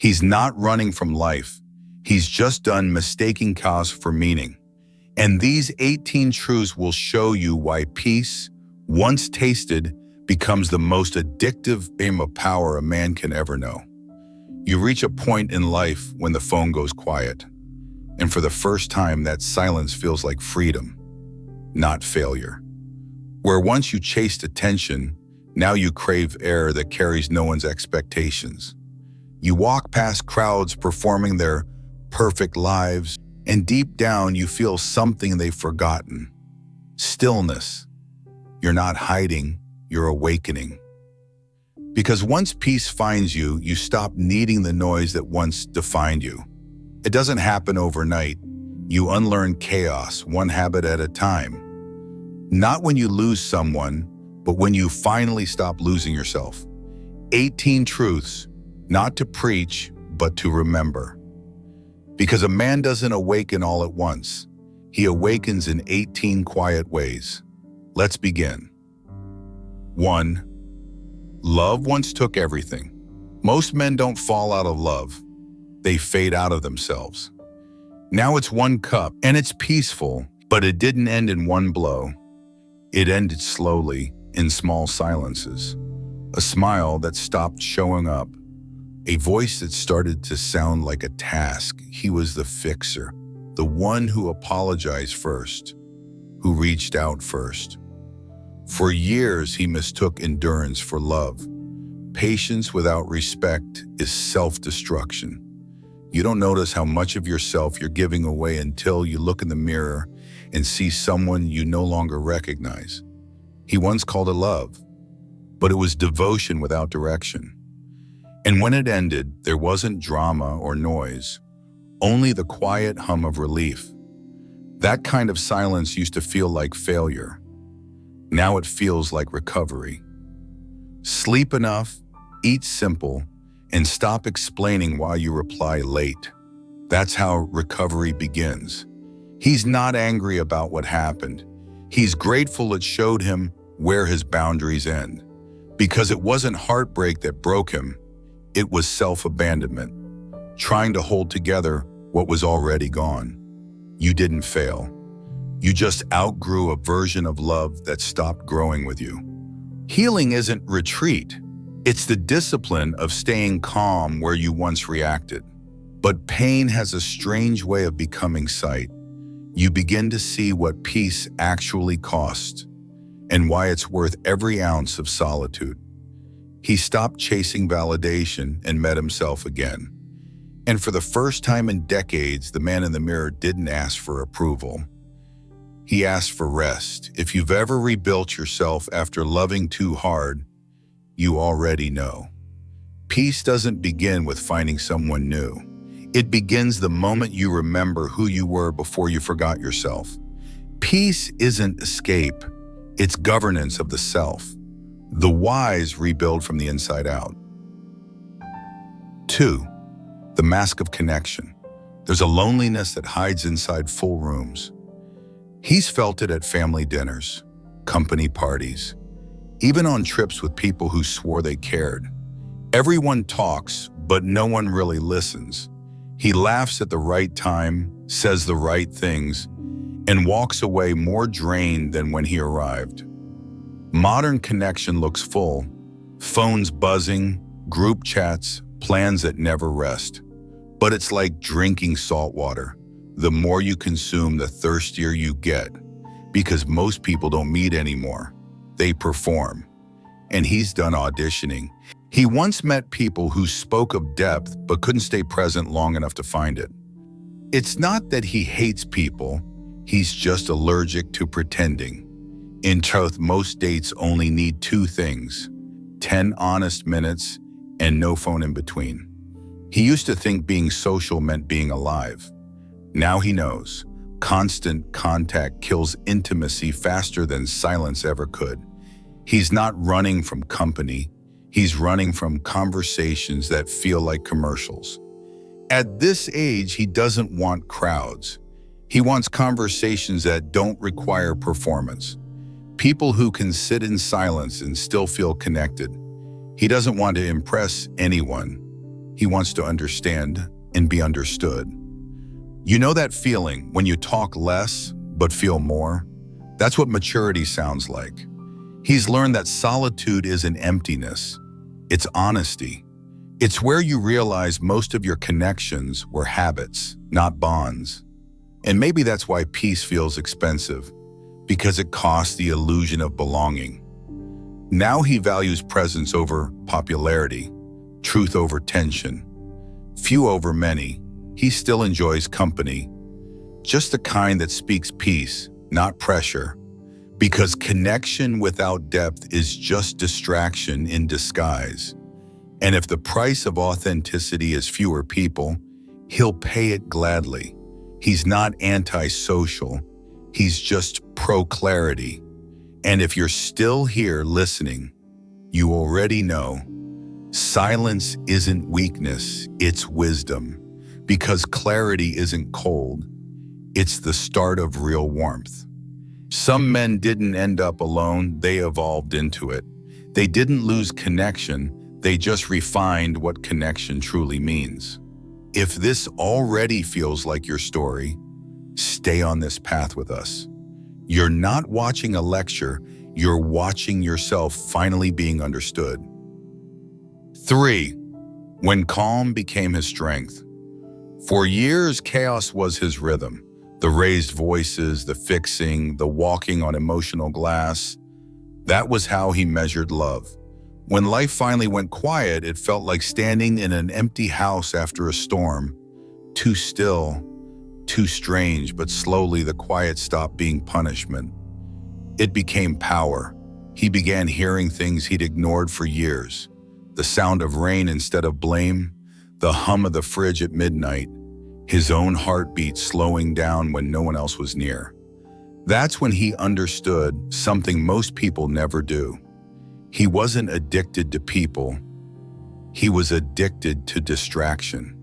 He's not running from life. He's just done mistaking chaos for meaning. And these 18 truths will show you why peace, once tasted, becomes the most addictive game of power a man can ever know. You reach a point in life when the phone goes quiet. And for the first time, that silence feels like freedom, not failure. Where once you chased attention, now you crave air that carries no one's expectations. You walk past crowds performing their perfect lives, and deep down you feel something they've forgotten. Stillness. You're not hiding, you're awakening. Because once peace finds you, you stop needing the noise that once defined you. It doesn't happen overnight. You unlearn chaos, one habit at a time. Not when you lose someone, but when you finally stop losing yourself. 18 truths, not to preach, but to remember. Because a man doesn't awaken all at once. He awakens in 18 quiet ways. Let's begin. 1. Love once took everything. Most men don't fall out of love. They fade out of themselves. Now it's one cup, and it's peaceful, but it didn't end in one blow. It ended slowly, in small silences. A smile that stopped showing up. A voice that started to sound like a task. He was the fixer, the one who apologized first, who reached out first. For years, he mistook endurance for love. Patience without respect is self-destruction. You don't notice how much of yourself you're giving away until you look in the mirror and see someone you no longer recognize. He once called it love, but it was devotion without direction. And when it ended, there wasn't drama or noise, only the quiet hum of relief. That kind of silence used to feel like failure. Now it feels like recovery. Sleep enough, eat simple, and stop explaining why you reply late. That's how recovery begins. He's not angry about what happened. He's grateful it showed him where his boundaries end. Because it wasn't heartbreak that broke him, it was self-abandonment, trying to hold together what was already gone. You didn't fail. You just outgrew a version of love that stopped growing with you. Healing isn't retreat. It's the discipline of staying calm where you once reacted. But pain has a strange way of becoming sight. You begin to see what peace actually costs and why it's worth every ounce of solitude. He stopped chasing validation and met himself again. And for the first time in decades, the man in the mirror didn't ask for approval. He asked for rest. If you've ever rebuilt yourself after loving too hard, you already know. Peace doesn't begin with finding someone new. It begins the moment you remember who you were before you forgot yourself. Peace isn't escape, it's governance of the self. The wise rebuild from the inside out. 2. The mask of connection. There's a loneliness that hides inside full rooms. He's felt it at family dinners, company parties, even on trips with people who swore they cared. Everyone talks, but no one really listens. He laughs at the right time, says the right things, and walks away more drained than when he arrived. Modern connection looks full. Phones buzzing, group chats, plans that never rest. But it's like drinking salt water. The more you consume, the thirstier you get. Because most people don't meet anymore. They perform. And he's done auditioning. He once met people who spoke of depth but couldn't stay present long enough to find it. It's not that he hates people, he's just allergic to pretending. In truth, most dates only need 2 things: 10 honest minutes and no phone in between. He used to think being social meant being alive. Now he knows. Constant contact kills intimacy faster than silence ever could. He's not running from company. He's running from conversations that feel like commercials. At this age, he doesn't want crowds. He wants conversations that don't require performance. People who can sit in silence and still feel connected. He doesn't want to impress anyone. He wants to understand and be understood. You know that feeling when you talk less but feel more? That's what maturity sounds like. He's learned that solitude isn't emptiness, it's honesty. It's where you realize most of your connections were habits, not bonds. And maybe that's why peace feels expensive, because it costs the illusion of belonging. Now he values presence over popularity, truth over tension, few over many. He still enjoys company, just the kind that speaks peace, not pressure, because connection without depth is just distraction in disguise. And if the price of authenticity is fewer people, he'll pay it gladly. He's not antisocial, he's just pro-clarity. And if you're still here listening, you already know silence isn't weakness, it's wisdom. Because clarity isn't cold, it's the start of real warmth. Some men didn't end up alone, they evolved into it. They didn't lose connection, they just refined what connection truly means. If this already feels like your story, stay on this path with us. You're not watching a lecture, you're watching yourself finally being understood. 3. When calm became his strength. For years, chaos was his rhythm. The raised voices, the fixing, the walking on emotional glass. That was how he measured love. When life finally went quiet, it felt like standing in an empty house after a storm. Too still, too strange, but slowly the quiet stopped being punishment. It became power. He began hearing things he'd ignored for years. The sound of rain instead of blame, the hum of the fridge at midnight, his own heartbeat slowing down when no one else was near. That's when he understood something most people never do. He wasn't addicted to people. He was addicted to distraction.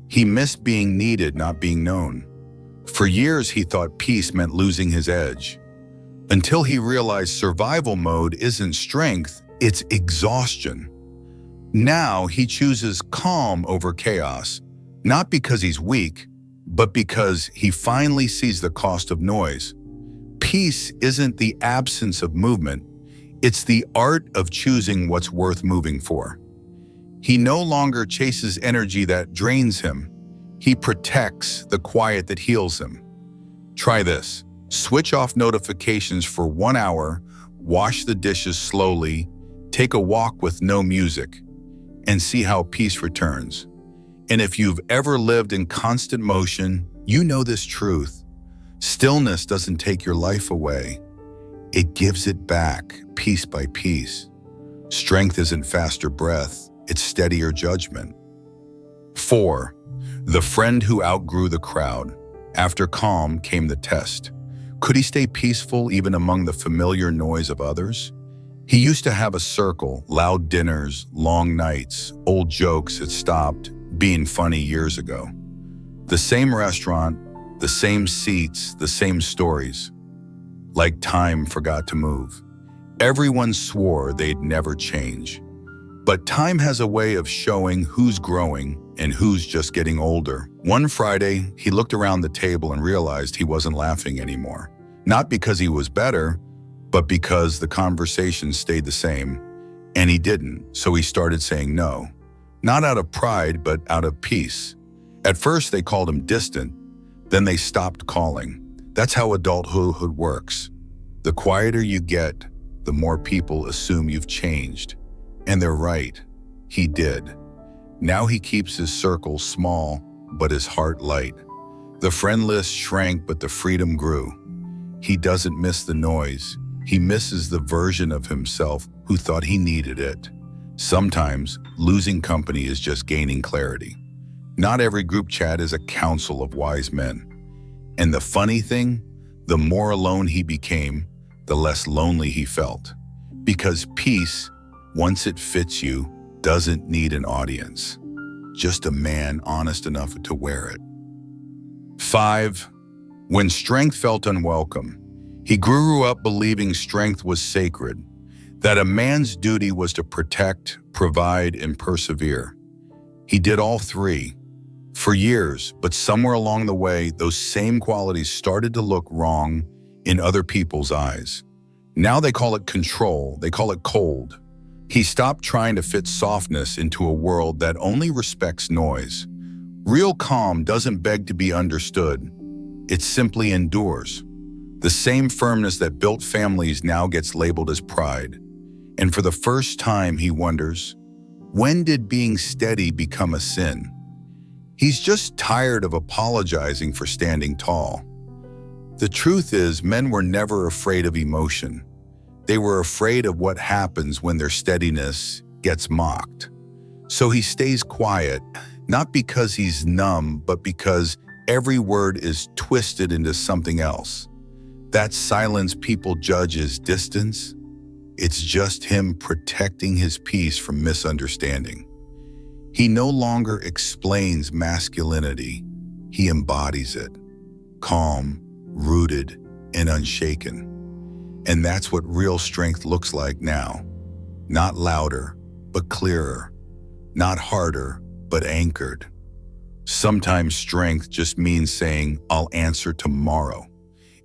He missed being needed, not being known. For years, he thought peace meant losing his edge. Until he realized survival mode isn't strength, it's exhaustion. Now he chooses calm over chaos, not because he's weak, but because he finally sees the cost of noise. Peace isn't the absence of movement, it's the art of choosing what's worth moving for. He no longer chases energy that drains him. He protects the quiet that heals him. Try this. Switch off notifications for 1 hour, wash the dishes slowly, take a walk with no music, and see how peace returns. And if you've ever lived in constant motion, you know this truth. Stillness doesn't take your life away. It gives it back, piece by piece. Strength isn't faster breath, it's steadier judgment. 4. The friend who outgrew the crowd. After calm came the test. Could he stay peaceful even among the familiar noise of others? He used to have a circle, loud dinners, long nights, old jokes that stopped being funny years ago. The same restaurant, the same seats, the same stories. Like time forgot to move. Everyone swore they'd never change. But time has a way of showing who's growing and who's just getting older. One Friday, he looked around the table and realized he wasn't laughing anymore. Not because he was better, but because the conversation stayed the same, and he didn't, so he started saying no. Not out of pride, but out of peace. At first, they called him distant, then they stopped calling. That's how adulthood works. The quieter you get, the more people assume you've changed. And they're right, he did. Now he keeps his circle small, but his heart light. The friend list shrank, but the freedom grew. He doesn't miss the noise. He misses the version of himself who thought he needed it. Sometimes, losing company is just gaining clarity. Not every group chat is a council of wise men. And the funny thing, the more alone he became, the less lonely he felt. Because peace, once it fits you, doesn't need an audience. Just a man honest enough to wear it. 5. When strength felt unwelcome. He grew up believing strength was sacred, that a man's duty was to protect, provide, and persevere. He did all three for years, but somewhere along the way, those same qualities started to look wrong in other people's eyes. Now they call it control, they call it cold. He stopped trying to fit softness into a world that only respects noise. Real calm doesn't beg to be understood. It simply endures. The same firmness that built families now gets labeled as pride. And for the first time, he wonders, when did being steady become a sin? He's just tired of apologizing for standing tall. The truth is, men were never afraid of emotion. They were afraid of what happens when their steadiness gets mocked. So he stays quiet, not because he's numb, but because every word is twisted into something else. That silence people judge as distance, it's just him protecting his peace from misunderstanding. He no longer explains masculinity, he embodies it, calm, rooted, and unshaken. And that's what real strength looks like now. Not louder, but clearer. Not harder, but anchored. Sometimes strength just means saying, I'll answer tomorrow,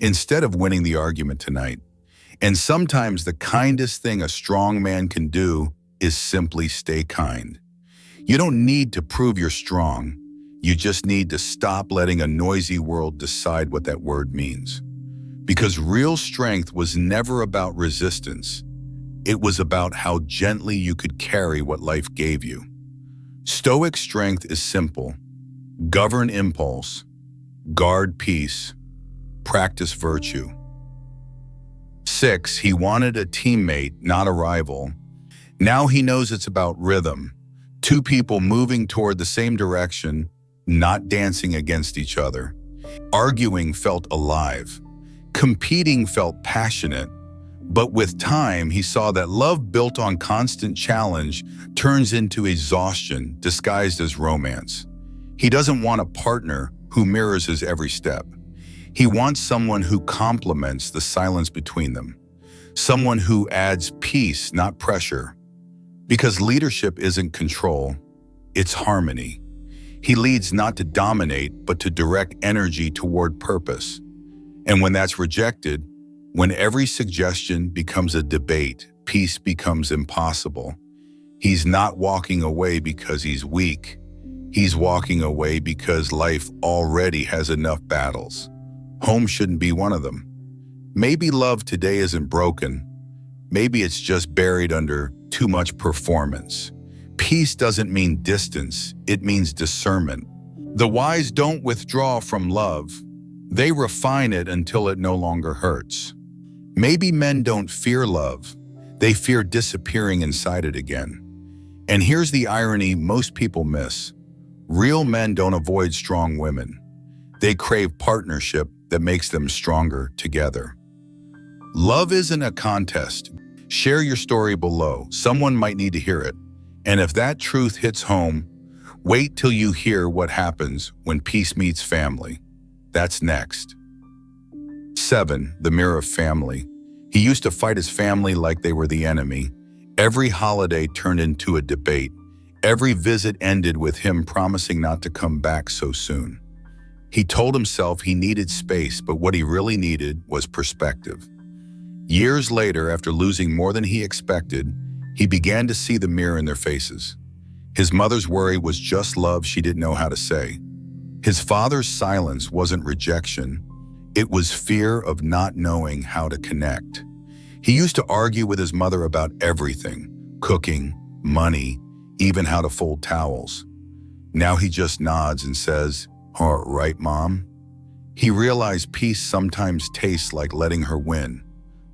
instead of winning the argument tonight. And sometimes the kindest thing a strong man can do is simply stay kind. You don't need to prove you're strong. You just need to stop letting a noisy world decide what that word means. Because real strength was never about resistance. It was about how gently you could carry what life gave you. Stoic strength is simple. Govern impulse, guard peace, practice virtue. 6, he wanted a teammate, not a rival. Now he knows it's about rhythm. Two people moving toward the same direction, not dancing against each other. Arguing felt alive. Competing felt passionate. But with time, he saw that love built on constant challenge turns into exhaustion disguised as romance. He doesn't want a partner who mirrors his every step. He wants someone who complements the silence between them. Someone who adds peace, not pressure. Because leadership isn't control, it's harmony. He leads not to dominate, but to direct energy toward purpose. And when that's rejected, when every suggestion becomes a debate, peace becomes impossible. He's not walking away because he's weak. He's walking away because life already has enough battles. Home shouldn't be one of them. Maybe love today isn't broken. Maybe it's just buried under too much performance. Peace doesn't mean distance, it means discernment. The wise don't withdraw from love. They refine it until it no longer hurts. Maybe men don't fear love. They fear disappearing inside it again. And here's the irony most people miss. Real men don't avoid strong women. They crave partnership that makes them stronger together. Love isn't a contest. Share your story below. Someone might need to hear it. And if that truth hits home, wait till you hear what happens when peace meets family. That's next. 7, the mirror of family. He used to fight his family like they were the enemy. Every holiday turned into a debate. Every visit ended with him promising not to come back so soon. He told himself he needed space, but what he really needed was perspective. Years later, after losing more than he expected, he began to see the mirror in their faces. His mother's worry was just love she didn't know how to say. His father's silence wasn't rejection. It was fear of not knowing how to connect. He used to argue with his mother about everything, cooking, money, even how to fold towels. Now he just nods and says, "All right, Mom." He realized peace sometimes tastes like letting her win.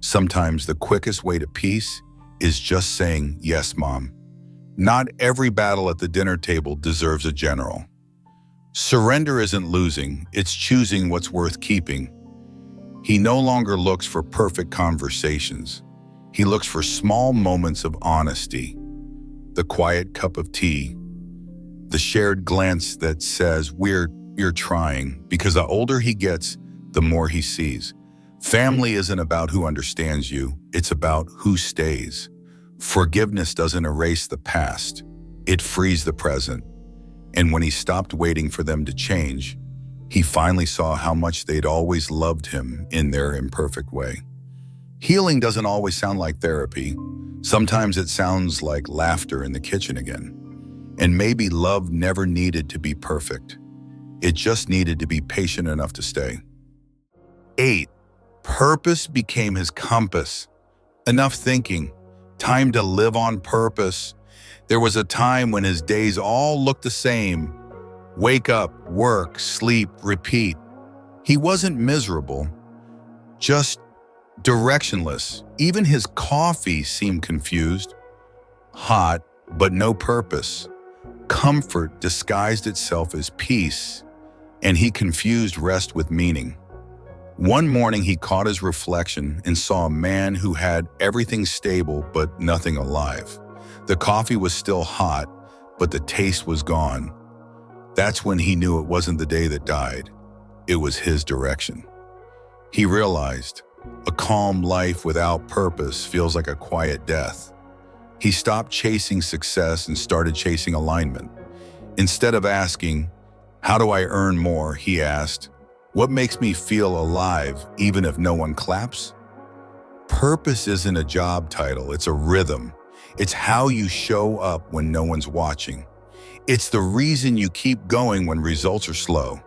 Sometimes the quickest way to peace is just saying, "Yes, Mom." Not every battle at the dinner table deserves a general. Surrender isn't losing, it's choosing what's worth keeping. He no longer looks for perfect conversations. He looks for small moments of honesty. The quiet cup of tea, the shared glance that says, you're trying, because the older he gets, the more he sees. Family isn't about who understands you, it's about who stays. Forgiveness doesn't erase the past, it frees the present. And when he stopped waiting for them to change, he finally saw how much they'd always loved him in their imperfect way. Healing doesn't always sound like therapy. Sometimes it sounds like laughter in the kitchen again. And maybe love never needed to be perfect. It just needed to be patient enough to stay. 8. Purpose became his compass. Enough thinking. Time to live on purpose. There was a time when his days all looked the same. Wake up, work, sleep, repeat. He wasn't miserable, just directionless. Even his coffee seemed confused. Hot, but no purpose. Comfort disguised itself as peace, and he confused rest with meaning. One morning he caught his reflection and saw a man who had everything stable but nothing alive. The coffee was still hot, but the taste was gone. That's when he knew it wasn't the day that died. It was his direction. He realized a calm life without purpose feels like a quiet death. He stopped chasing success and started chasing alignment. Instead of asking, "How do I earn more?" he asked, "What makes me feel alive even if no one claps?" Purpose isn't a job title, it's a rhythm. It's how you show up when no one's watching. It's the reason you keep going when results are slow.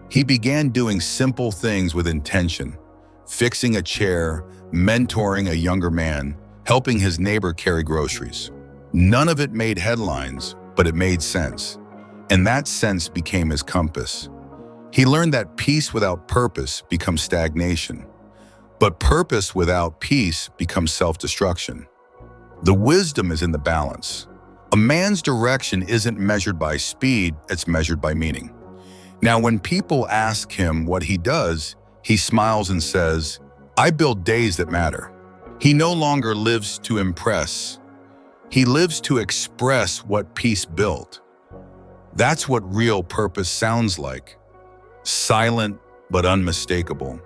He began doing simple things with intention, fixing a chair, mentoring a younger man, helping his neighbor carry groceries. None of it made headlines, but it made sense. And that sense became his compass. He learned that peace without purpose becomes stagnation, but purpose without peace becomes self-destruction. The wisdom is in the balance. A man's direction isn't measured by speed, it's measured by meaning. Now, when people ask him what he does, he smiles and says, "I build days that matter." He no longer lives to impress. He lives to express what peace built. That's what real purpose sounds like. Silent but unmistakable.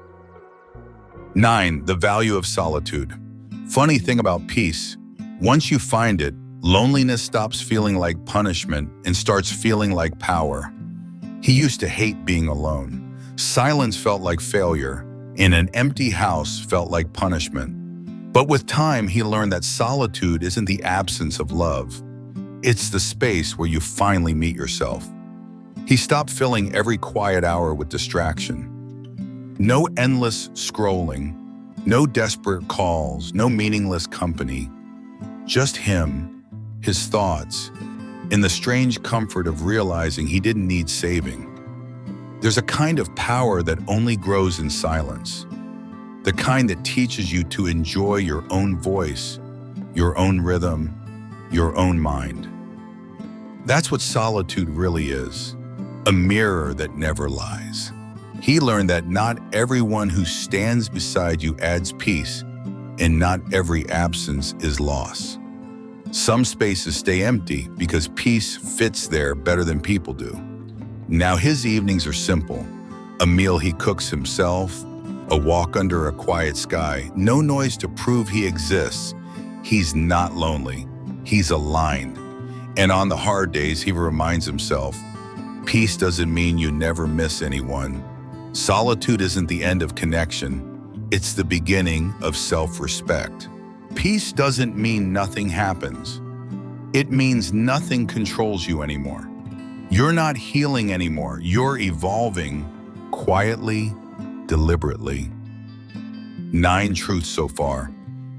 9. The value of solitude. Funny thing about peace, once you find it, loneliness stops feeling like punishment and starts feeling like power. He used to hate being alone. Silence felt like failure, and an empty house felt like punishment. But with time, he learned that solitude isn't the absence of love. It's the space where you finally meet yourself. He stopped filling every quiet hour with distraction. No endless scrolling, no desperate calls, no meaningless company. Just him, his thoughts, and the strange comfort of realizing he didn't need saving. There's a kind of power that only grows in silence. The kind that teaches you to enjoy your own voice, your own rhythm, your own mind. That's what solitude really is, a mirror that never lies. He learned that not everyone who stands beside you adds peace, and not every absence is loss. Some spaces stay empty because peace fits there better than people do. Now his evenings are simple. A meal he cooks himself, a walk under a quiet sky, no noise to prove he exists. He's not lonely, he's aligned. And on the hard days, he reminds himself, peace doesn't mean you never miss anyone. Solitude isn't the end of connection, it's the beginning of self-respect. Peace doesn't mean nothing happens. It means nothing controls you anymore. You're not healing anymore, you're evolving quietly, deliberately. 9 truths so far,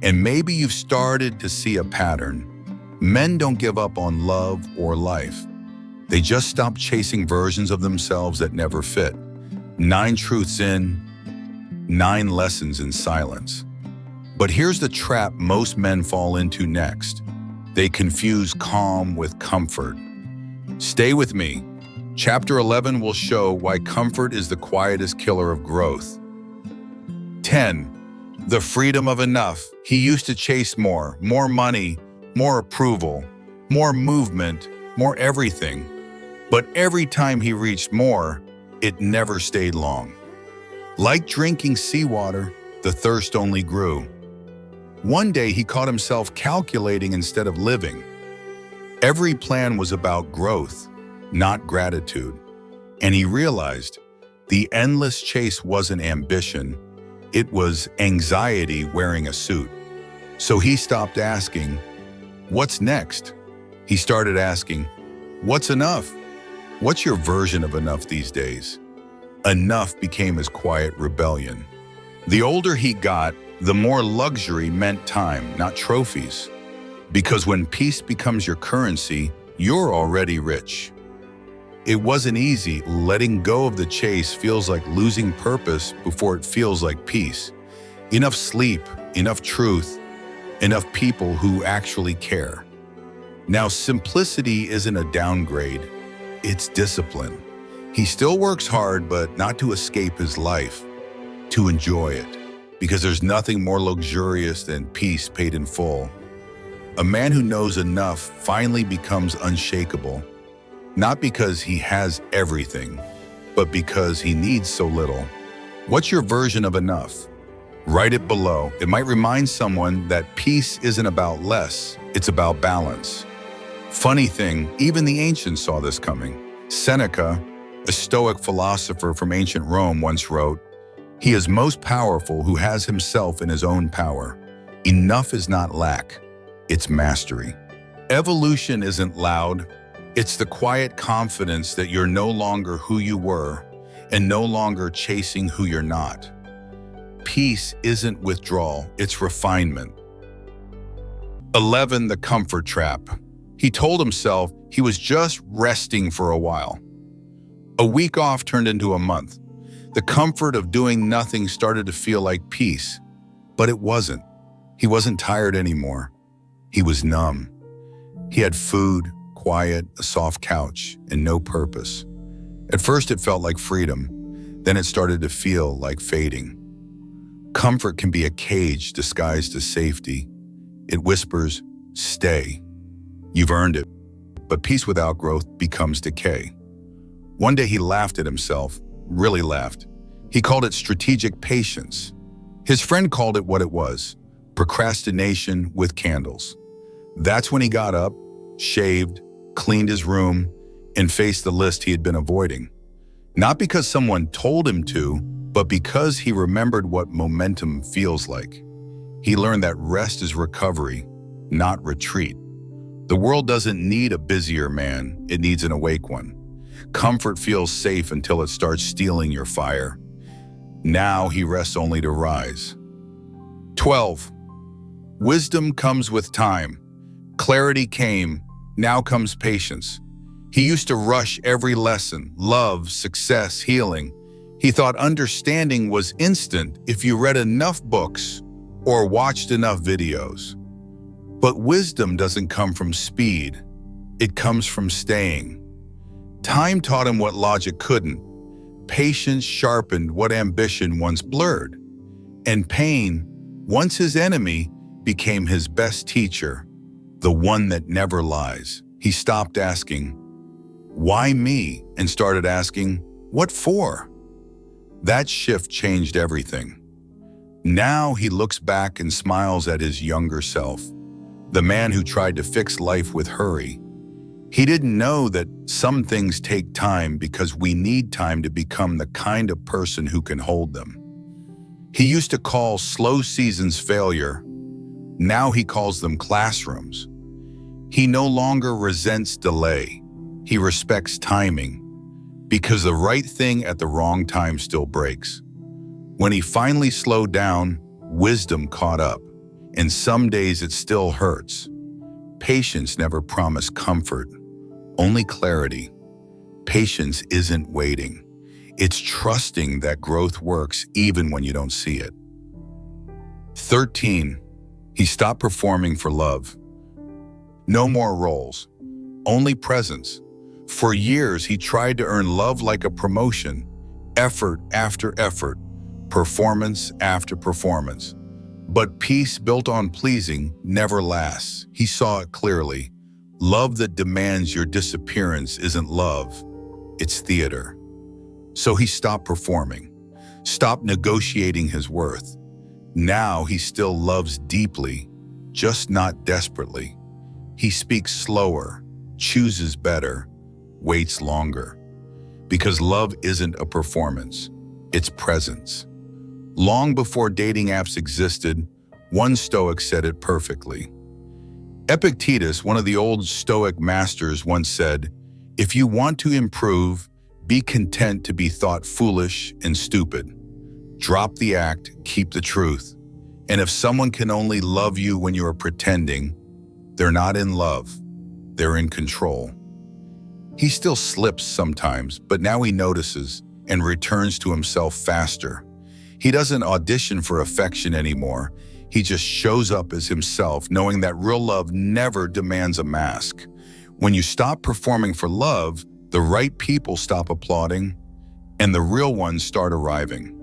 and maybe you've started to see a pattern. Men don't give up on love or life. They just stop chasing versions of themselves that never fit. 9 truths in, 9 lessons in silence. But here's the trap most men fall into next. They confuse calm with comfort. Stay with me. Chapter 11 will show why comfort is the quietest killer of growth. 10. The freedom of enough. He used to chase more money, more approval, more movement, more everything. But every time he reached more, it never stayed long. Like drinking seawater, the thirst only grew. One day he caught himself calculating instead of living. Every plan was about growth. not gratitude. And he realized the endless chase wasn't ambition, it was anxiety wearing a suit. So he stopped asking, "What's next?" He started asking, "What's enough?" What's your version of enough these days? Enough became his quiet rebellion. The older he got, the more luxury meant time, not trophies. Because when peace becomes your currency, you're already rich. It wasn't easy. Letting go of the chase feels like losing purpose before it feels like peace. Enough sleep, enough truth, enough people who actually care. Now, simplicity isn't a downgrade, it's discipline. He still works hard, but not to escape his life, to enjoy it. Because there's nothing more luxurious than peace paid in full. A man who knows enough finally becomes unshakable, not because he has everything, but because he needs so little. What's your version of enough? Write it below. It might remind someone that peace isn't about less, it's about balance. Funny thing, even the ancients saw this coming. Seneca, a Stoic philosopher from ancient Rome, once wrote, "He is most powerful who has himself in his own power. Enough is not lack, it's mastery." Evolution isn't loud, it's the quiet confidence that you're no longer who you were and no longer chasing who you're not. Peace isn't withdrawal, it's refinement. 11. The comfort trap. He told himself he was just resting for a while. A week off turned into a month. The comfort of doing nothing started to feel like peace, but it wasn't. He wasn't tired anymore. He was numb. He had food, quiet, a soft couch, and no purpose. At first it felt like freedom, then it started to feel like fading. Comfort can be a cage disguised as safety. It whispers, "Stay. You've earned it." But peace without growth becomes decay. One day he laughed at himself, really laughed. He called it strategic patience. His friend called it what it was, procrastination with candles. That's when he got up, shaved, cleaned his room, and faced the list he had been avoiding. Not because someone told him to, but because he remembered what momentum feels like. He learned that rest is recovery, not retreat. The world doesn't need a busier man, it needs an awake one. Comfort feels safe until it starts stealing your fire. Now he rests only to rise. 12. Wisdom comes with time. Clarity came, now comes patience. He used to rush every lesson, love, success, healing. He thought understanding was instant if you read enough books or watched enough videos. But wisdom doesn't come from speed, it comes from staying. Time taught him what logic couldn't. Patience sharpened what ambition once blurred. And pain, once his enemy, became his best teacher, the one that never lies. He stopped asking, "Why me?" and started asking, "What for?" That shift changed everything. Now he looks back and smiles at his younger self, the man who tried to fix life with hurry. He didn't know that some things take time because we need time to become the kind of person who can hold them. He used to call slow seasons failure. Now he calls them classrooms. He no longer resents delay. He respects timing, because the right thing at the wrong time still breaks. When he finally slowed down, wisdom caught up, and some days it still hurts. Patience never promised comfort, only clarity. Patience isn't waiting. It's trusting that growth works even when you don't see it. 13. He stopped performing for love. No more roles, only presence. For years, he tried to earn love like a promotion, effort after effort, performance after performance. But peace built on pleasing never lasts. He saw it clearly. Love that demands your disappearance isn't love, it's theater. So he stopped performing, stopped negotiating his worth. Now he still loves deeply, just not desperately. He speaks slower, chooses better, waits longer. Because love isn't a performance, it's presence. Long before dating apps existed, one Stoic said it perfectly. Epictetus, one of the old Stoic masters, once said, "If you want to improve, be content to be thought foolish and stupid. Drop the act, keep the truth. And if someone can only love you when you are pretending, they're not in love, they're in control." He still slips sometimes, but now he notices and returns to himself faster. He doesn't audition for affection anymore. He just shows up as himself, knowing that real love never demands a mask. When you stop performing for love, the right people stop applauding, and the real ones start arriving.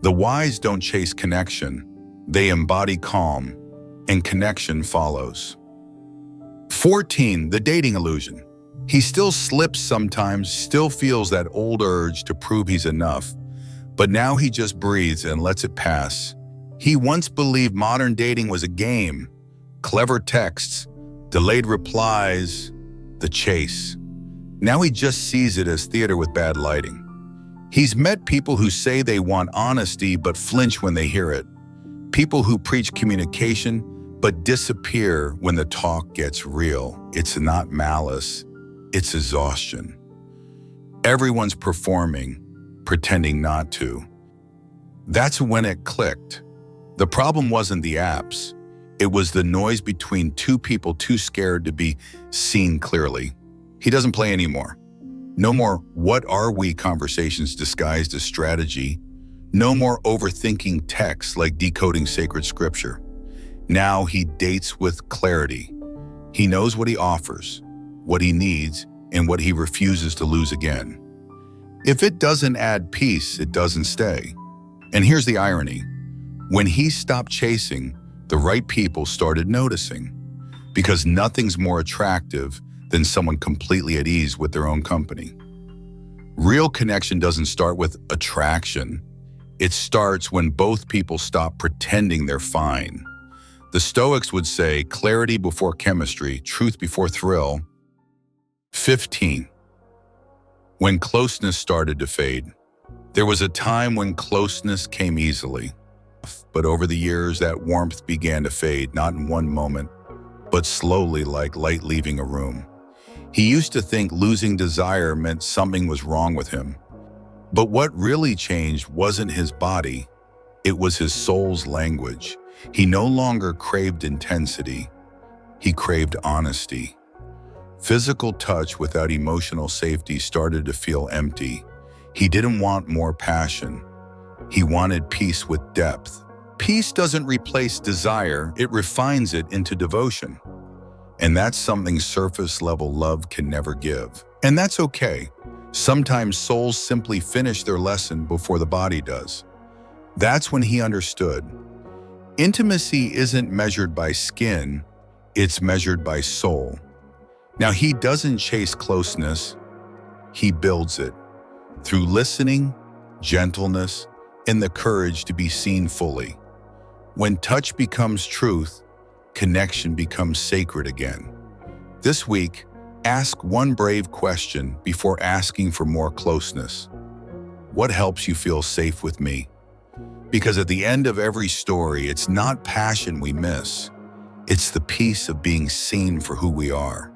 The wise don't chase connection. They embody calm, and connection follows. 14. The dating illusion. He still slips sometimes, still feels that old urge to prove he's enough, but now he just breathes and lets it pass. He once believed modern dating was a game, clever texts, delayed replies, the chase. Now he just sees it as theater with bad lighting. He's met people who say they want honesty but flinch when they hear it. People who preach communication but disappear when the talk gets real. It's not malice, it's exhaustion. Everyone's performing, pretending not to. That's when it clicked. The problem wasn't the apps. It was the noise between two people too scared to be seen clearly. He doesn't play anymore. No more "what are we" conversations disguised as strategy. No more overthinking texts like decoding sacred scripture. Now he dates with clarity. He knows what he offers, what he needs, and what he refuses to lose again. If it doesn't add peace, it doesn't stay. And here's the irony. When he stopped chasing, the right people started noticing. Because nothing's more attractive than someone completely at ease with their own company. Real connection doesn't start with attraction. It starts when both people stop pretending they're fine. The Stoics would say clarity before chemistry, truth before thrill. 15. When closeness started to fade. There was a time when closeness came easily. But over the years, that warmth began to fade, not in one moment, but slowly like light leaving a room. He used to think losing desire meant something was wrong with him. But what really changed wasn't his body, it was his soul's language. He no longer craved intensity, he craved honesty. Physical touch without emotional safety started to feel empty. He didn't want more passion. He wanted peace with depth. Peace doesn't replace desire, it refines it into devotion. And that's something surface-level love can never give. And that's okay. Sometimes souls simply finish their lesson before the body does. That's when he understood. Intimacy isn't measured by skin, it's measured by soul. Now, he doesn't chase closeness, he builds it. Through listening, gentleness, and the courage to be seen fully. When touch becomes truth, connection becomes sacred again. This week, ask one brave question before asking for more closeness. What helps you feel safe with me? Because at the end of every story, it's not passion we miss. It's the peace of being seen for who we are.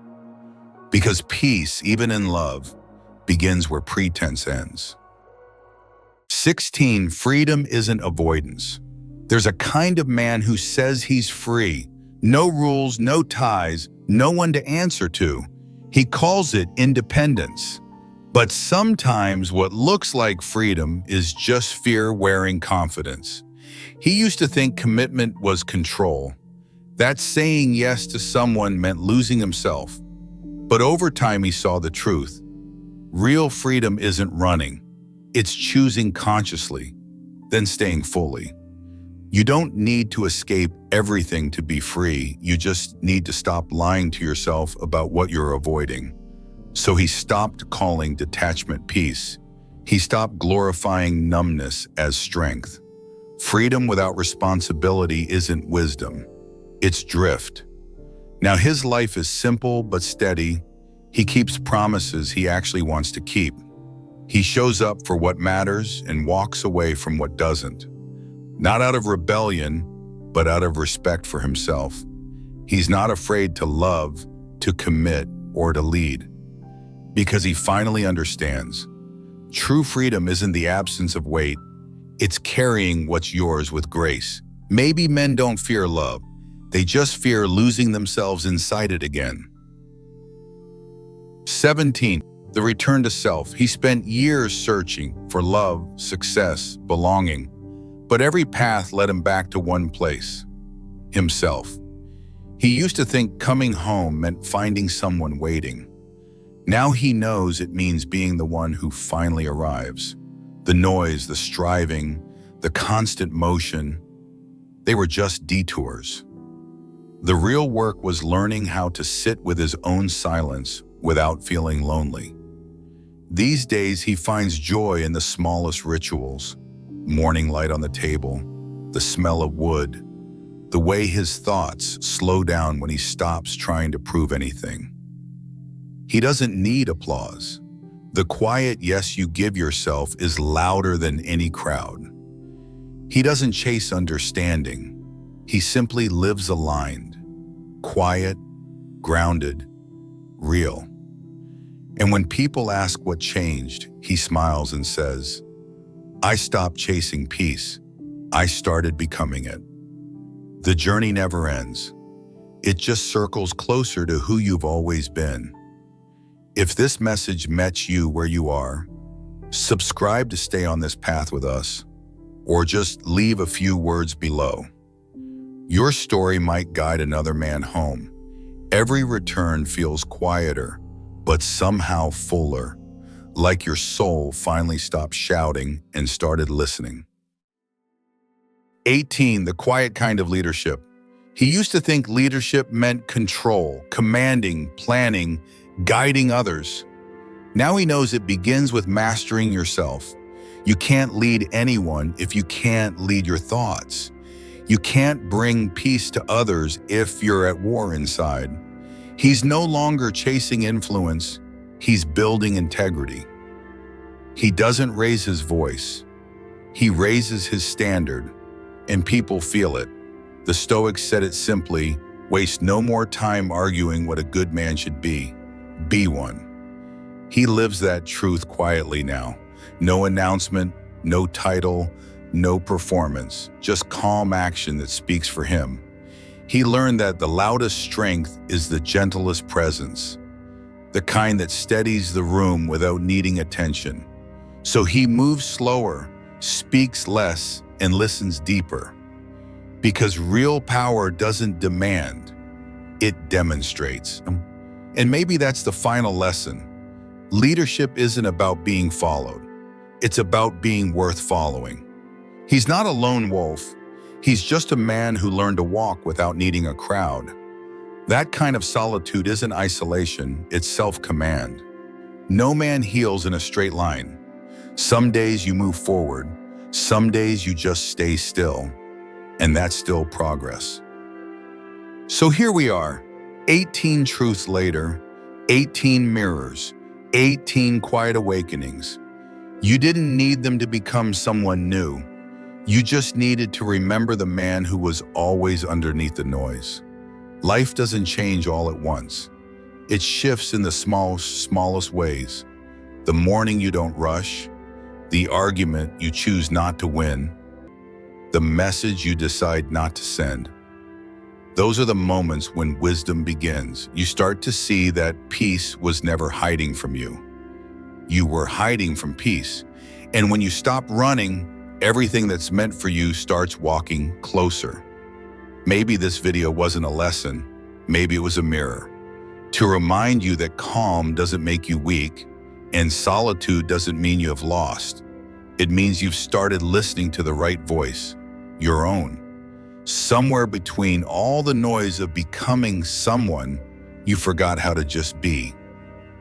Because peace, even in love, begins where pretense ends. 16. Freedom isn't avoidance. There's a kind of man who says he's free. No rules, no ties, no one to answer to. He calls it independence. But sometimes what looks like freedom is just fear wearing confidence. He used to think commitment was control. That saying yes to someone meant losing himself. But over time he saw the truth. Real freedom isn't running. It's choosing consciously, then staying fully. You don't need to escape everything to be free. You just need to stop lying to yourself about what you're avoiding. So he stopped calling detachment peace. He stopped glorifying numbness as strength. Freedom without responsibility isn't wisdom. It's drift. Now his life is simple but steady. He keeps promises he actually wants to keep. He shows up for what matters and walks away from what doesn't. Not out of rebellion, but out of respect for himself. He's not afraid to love, to commit, or to lead. Because he finally understands. True freedom isn't the absence of weight, it's carrying what's yours with grace. Maybe men don't fear love, they just fear losing themselves inside it again. 17. The return to self. He spent years searching for love, success, belonging, but every path led him back to one place: himself. He used to think coming home meant finding someone waiting. Now he knows it means being the one who finally arrives. The noise, the striving, the constant motion, they were just detours. The real work was learning how to sit with his own silence without feeling lonely. These days, he finds joy in the smallest rituals: morning light on the table, the smell of wood, the way his thoughts slow down when he stops trying to prove anything. He doesn't need applause. The quiet yes you give yourself is louder than any crowd. He doesn't chase understanding. He simply lives aligned, quiet, grounded, real. And when people ask what changed, he smiles and says, "I stopped chasing peace. I started becoming it." The journey never ends. It just circles closer to who you've always been. If this message met you where you are, subscribe to stay on this path with us, or just leave a few words below. Your story might guide another man home. Every return feels quieter, but somehow fuller, like your soul finally stopped shouting and started listening. 18. The quiet kind of leadership. He used to think leadership meant control, commanding, planning, guiding others. Now he knows it begins with mastering yourself. You can't lead anyone if you can't lead your thoughts. You can't bring peace to others if you're at war inside. He's no longer chasing influence, he's building integrity. He doesn't raise his voice, he raises his standard, and people feel it. The Stoics said it simply: waste no more time arguing what a good man should be one. He lives that truth quietly now. No announcement, no title, no performance, just calm action that speaks for him. He learned that the loudest strength is the gentlest presence, the kind that steadies the room without needing attention. So he moves slower, speaks less, and listens deeper. Because real power doesn't demand, it demonstrates. And maybe that's the final lesson. Leadership isn't about being followed. It's about being worth following. He's not a lone wolf. He's just a man who learned to walk without needing a crowd. That kind of solitude isn't isolation, it's self-command. No man heals in a straight line. Some days you move forward, some days you just stay still, and that's still progress. So here we are, 18 truths later, 18 mirrors, 18 quiet awakenings. You didn't need them to become someone new. You just needed to remember the man who was always underneath the noise. Life doesn't change all at once. It shifts in the smallest ways. The morning you don't rush, the argument you choose not to win, the message you decide not to send. Those are the moments when wisdom begins. You start to see that peace was never hiding from you. You were hiding from peace. And when you stop running, everything that's meant for you starts walking closer. Maybe this video wasn't a lesson. Maybe it was a mirror to remind you that calm doesn't make you weak, and solitude doesn't mean you have lost. It means you've started listening to the right voice, your own. Somewhere between all the noise of becoming someone, you forgot how to just be.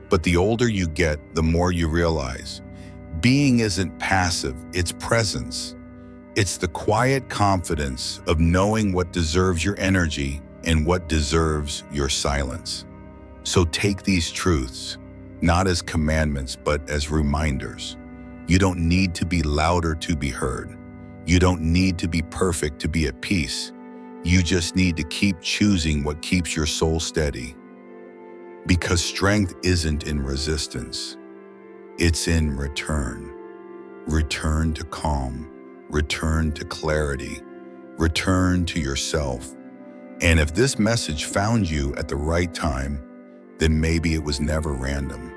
But the older you get, the more you realize being isn't passive, it's presence. It's the quiet confidence of knowing what deserves your energy and what deserves your silence. So take these truths, not as commandments, but as reminders. You don't need to be louder to be heard. You don't need to be perfect to be at peace. You just need to keep choosing what keeps your soul steady. Because strength isn't in resistance. It's in return. Return to calm. Return to clarity. Return to yourself. And if this message found you at the right time, then maybe it was never random.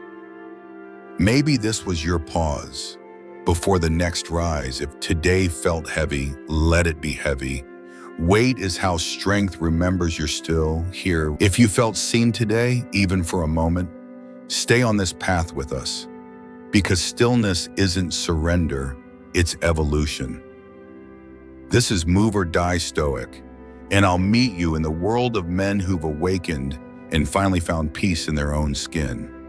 Maybe this was your pause before the next rise. If today felt heavy, let it be heavy. Wait is how strength remembers you're still here. If you felt seen today, even for a moment, stay on this path with us. Because stillness isn't surrender, it's evolution. This is Move or Die Stoic, and I'll meet you in the world of men who've awakened and finally found peace in their own skin.